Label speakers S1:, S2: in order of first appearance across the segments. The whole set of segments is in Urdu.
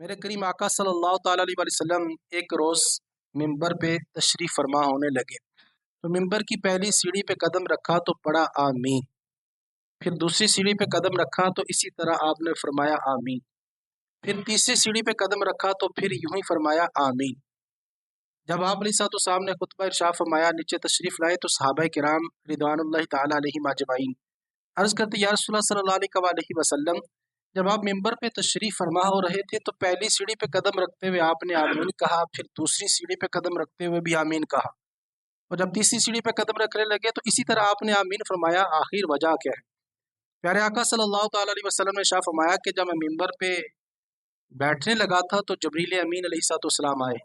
S1: میرے کریم آقا صلی اللہ تعالیٰ علیہ وسلم ایک روز ممبر پہ تشریف فرما ہونے لگے تو ممبر کی پہلی سیڑھی پہ قدم رکھا تو پڑھا آمین، پھر دوسری سیڑھی پہ قدم رکھا تو اسی طرح آپ نے فرمایا آمین، پھر تیسری سیڑھی پہ قدم رکھا تو پھر یوں ہی فرمایا آمین۔ جب آپ علیہ الصلوۃ والسلام نے خطبہ ارشاد فرمایا نیچے تشریف لائے تو صحابہ کرام رضوان اللہ تعالیٰ علیہم اجمعین عرض کرتے یا رسول اللہ صلی اللہ علیہ وآلہ وسلم، جب آپ ممبر پہ تشریف فرما ہو رہے تھے تو پہلی سیڑھی پہ قدم رکھتے ہوئے آپ نے آمین کہا، پھر دوسری سیڑھی پہ قدم رکھتے ہوئے بھی آمین کہا، اور جب تیسری سیڑھی پہ قدم رکھنے لگے تو اسی طرح آپ نے آمین فرمایا، آخر وجہ کیا ہے؟ پیارے آقا صلی اللہ تعالیٰ علیہ وسلم نے ارشاد فرمایا کہ جب میں ممبر پہ بیٹھنے لگا تھا تو جبریل امین علیہ الصلوۃ والسلام آئے،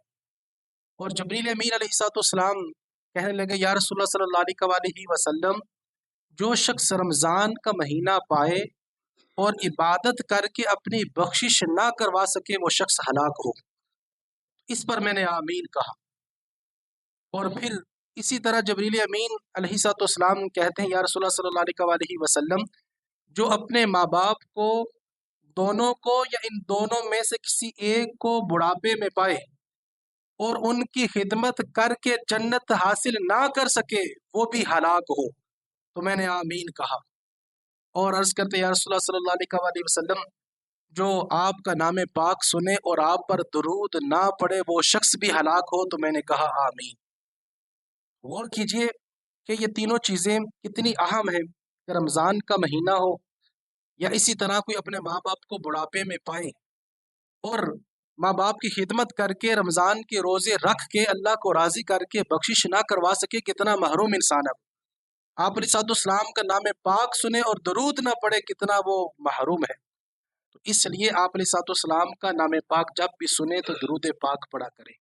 S1: اور جبریل امین علیہ الصلوۃ والسلام کہنے لگے یا رسول اللہ صلی اللہ علیہ وآلہ وسلم، جو شخص رمضان کا مہینہ پائے اور عبادت کر کے اپنی بخشش نہ کروا سکے وہ شخص ہلاک ہو۔ اس پر میں نے آمین کہا، اور پھر اسی طرح جبریل امین علیہ الصلوۃ والسلام کہتے ہیں یا رسول اللہ صلی اللہ علیہ وآلہ وسلم، جو اپنے ماں باپ کو دونوں کو یا ان دونوں میں سے کسی ایک کو بڑھاپے میں پائے اور ان کی خدمت کر کے جنت حاصل نہ کر سکے وہ بھی ہلاک ہو، تو میں نے آمین کہا، اور عرض کرتے یا رسول اللہ صلی اللہ علیہ وآلہ وسلم، جو آپ کا نام پاک سنے اور آپ پر درود نہ پڑے وہ شخص بھی ہلاک ہو، تو میں نے کہا آمین۔ غور کیجئے کہ یہ تینوں چیزیں کتنی اہم ہیں کہ رمضان کا مہینہ ہو یا اسی طرح کوئی اپنے ماں باپ کو بڑھاپے میں پائے اور ماں باپ کی خدمت کر کے رمضان کے روزے رکھ کے اللہ کو راضی کر کے بخشش نہ کروا سکے، کتنا محروم انسان ہے۔ آپ علیہ الصلوۃ والسلام کا نام پاک سنے اور درود نہ پڑے، کتنا وہ محروم ہے۔ تو اس لیے آپ علیہ الصلوۃ والسلام کا نام پاک جب بھی سنے تو درود پاک پڑھا کریں۔